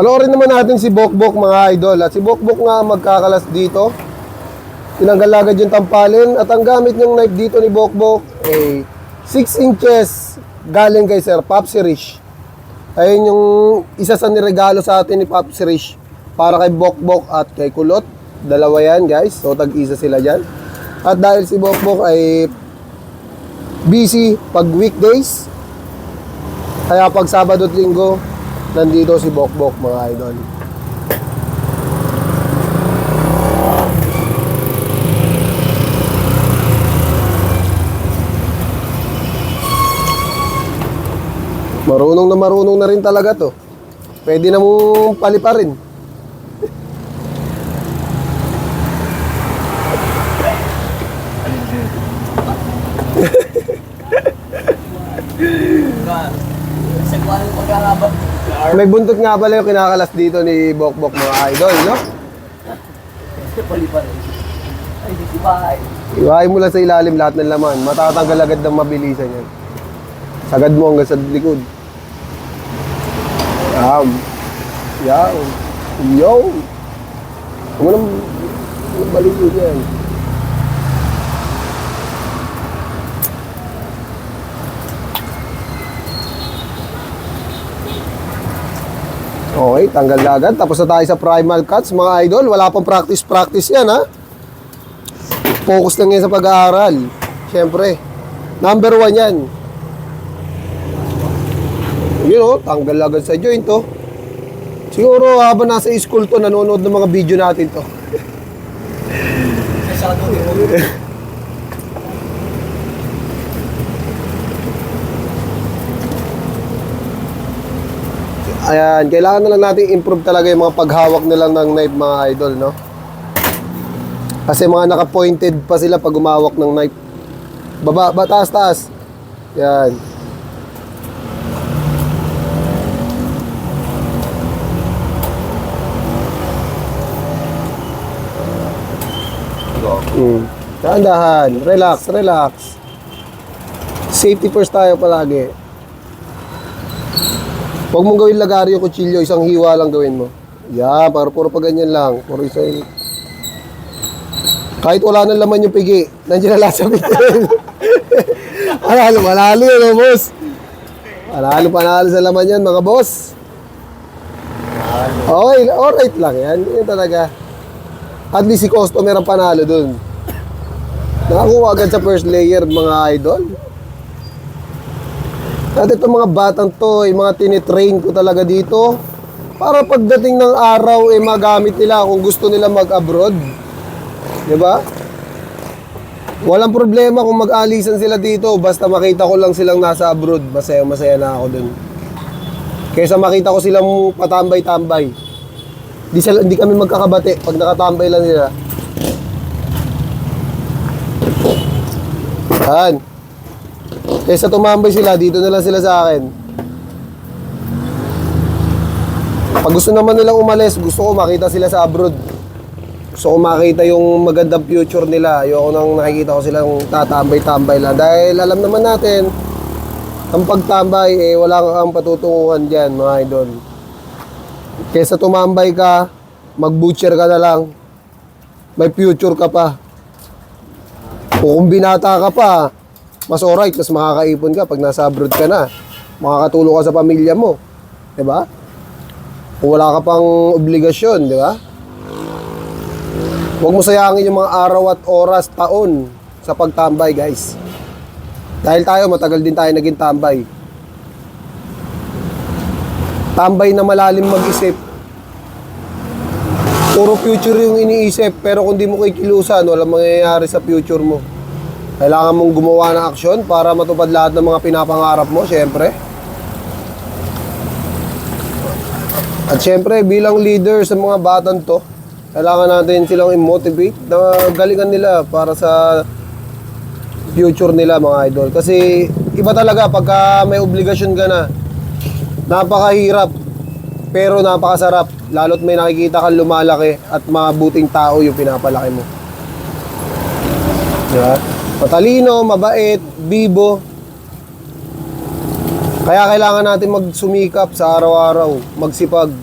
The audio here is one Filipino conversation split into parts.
Panoorin naman natin si Bokbok mga idol. At si Bokbok nga magkakalas dito. Tinanggal agad yung tampalin. At ang gamit niyang knife dito ni Bokbok ay 6 inches galing kay Sir Popsy Rich. Ayun yung isa sa niregalo sa atin ni Popsy Rich para kay Bokbok at kay Kulot. Dalawa yan guys. So tag-isa sila dyan. At dahil si Bokbok ay busy pag weekdays, kaya pag Sabado at Linggo nandito si Bokbok mga idol. Marunong na rin talaga to. Pwede na mong paliparin. May buntot nga pala yung kinakalas dito ni Bokbok mga idol, no? Ay, di ba? Iwain mo lang sa ilalim lahat ng laman. Matatanggal agad ng mabilisan yan. Sagad mo hanggang sa likod. Yam. Yam. Yo. Huwag mo nang balikod yan. Okay, tanggal na agad. Tapos na tayo sa primal cuts, mga idol. Wala pang practice yan, ha? Focus lang yan sa pag-aaral. Siyempre, number 1 yan. Yun, oh, tanggal agad sa joint, oh. Siguro, habang nasa school to, nanonood ng mga video natin to. Ayan, kailangan na lang natin improve talaga yung mga paghawak nila ng knife mga idol, no? Kasi mga naka-pointed pa sila pag umawak ng knife. Baba, taas, taas. Yan. Dahan-dahan, relax, relax. Safety first tayo palagi. Huwag mong gawin lagari yung kutsilyo, isang hiwa lang gawin mo. Yeah, puro pa ganyan lang. Puro isa yun. Kahit wala nang laman yung pigi, nandiyan na lahat sa bitin. Panalo yun, boss. Panalo sa laman yan, mga boss. Okay, alright lang yan. Yan talaga. At least si customer ang panalo dun. Nakakuha agad sa first layer, mga idol. At itong mga batang to, yung mga tinitrain ko talaga dito para pagdating ng araw, magamit nila kung gusto nila mag-abroad. Diba? Walang problema kung mag-alisan sila dito, basta makita ko lang silang nasa abroad, masaya na ako dun. Kaysa makita ko silang patambay-tambay. Hindi kami magkakabate pag nakatambay lang sila. Yan. Kaysa tumambay sila, dito na lang sila sa akin. Pag gusto naman nilang umalis, gusto ko makita sila sa abroad. Gusto ko makita yung magandang future nila. Ayoko nang nakikita ko silang tatambay-tambay lang. Dahil alam naman natin, ang pagtambay, wala kang patutunguhan dyan, mga idol. Kaysa tumambay ka, mag-butcher ka na lang, may future ka pa. O kung binata ka pa, mas alright, mas makakaipon ka pag nasa abroad ka na. Makakatulong ka sa pamilya mo. Diba? Kung wala ka pang obligasyon, diba? Huwag mo sayangin yung mga araw at oras, taon sa pagtambay, guys. Dahil tayo, matagal din tayo naging tambay. Tambay na malalim mag-isip. Puro future yung iniisip, pero kung di mo kikilusan, walang mangyayari sa future mo. Kailangan mong gumawa ng aksyon para matupad lahat ng mga pinapangarap mo, syempre. At syempre, bilang leader sa mga batang to, kailangan natin silang i-motivate na galingan nila para sa future nila, mga idol. Kasi iba talaga pagka may obligasyon ka na, napakahirap pero napakasarap. Lalo't may nakikita kang lumalaki at mabuting tao yung pinapalaki mo. Diba? Matalino, mabait, bibo. Kaya kailangan natin magsumikap sa araw-araw, magsipag.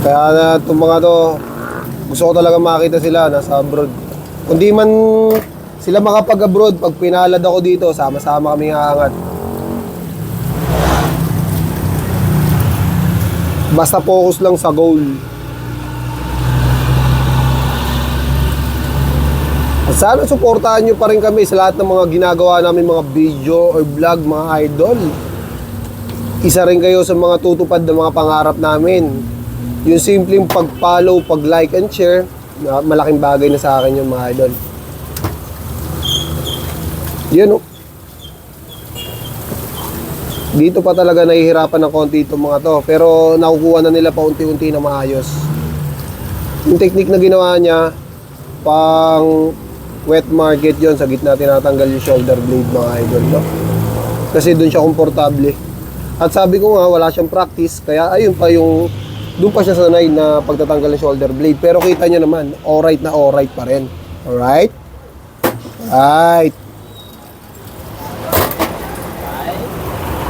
Kaya na itong mga to, gusto ko talaga makita sila nasa abroad. Kung di man sila makapag-abroad, pag pinalad ako dito, sama-sama kami aangat. Basta focus lang sa goal. At sana suportahan nyo pa rin kami sa lahat ng mga ginagawa namin, mga video or vlog, mga idol. Isa rin kayo sa mga tutupad ng mga pangarap namin. Yung simpleng pag-follow, pag-like and share, malaking bagay na sa akin yung mga idol. Yun o. Dito pa talaga nahihirapan ng konti itong mga to. Pero nakukuha na nila paunti-unti na maayos. Yung technique na ginawa niya, pang wet market yon, sa gitna tinatanggal yung shoulder blade, mga idol, no? Kasi doon siya komportable. At sabi ko nga, wala siyang practice. Kaya ayun pa yung, doon pa siya sanay na pagtatanggal ng shoulder blade. Pero kita niyo naman, alright na alright pa rin. Alright? Alright.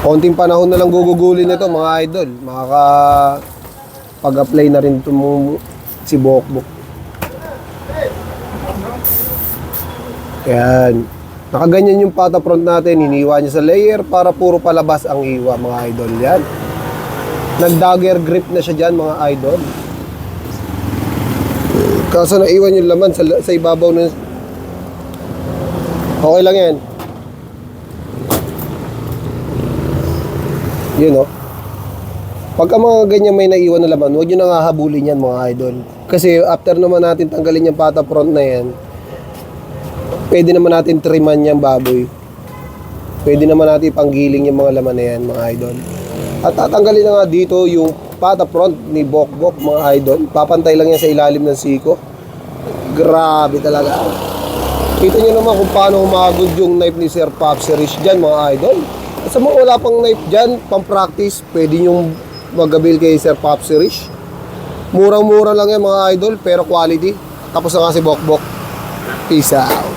Konting panahon na lang gugugulin nito, mga idol. Makaka-pag-apply na rin itong si Bokbok. Yan. Nakaganyan yung pata front natin. Hiniwa niya sa layer para puro palabas ang iwa, mga idol. Yan. Nag-dagger grip na siya dyan, mga idol. Kaso naiwan yung laman sa ibabaw ng... Okay lang yan. Yun o. Pagka mga ganyan may naiwan na laman, huwag nyo nang hahabulin yan, mga idol. Kasi after naman natin tanggalin yung pata front na yan, pwede naman natin triman yung baboy. Pwede naman natin panggiling yung mga laman na yan, mga idol. At tatanggalin na nga dito yung pata front ni Bokbok, mga idol. Papantay lang yan sa ilalim ng siko. Grabe talaga. Kita nyo naman kung paano humagod yung knife ni Sir Popsi Rich dyan, mga idol. At sa mga wala pang knife dyan, pang practice, pwede nyong mag-avail kay Sir Popsi Rich. Murang-mura lang yan, mga idol, pero quality. Tapos na nga si Bokbok. Peace out.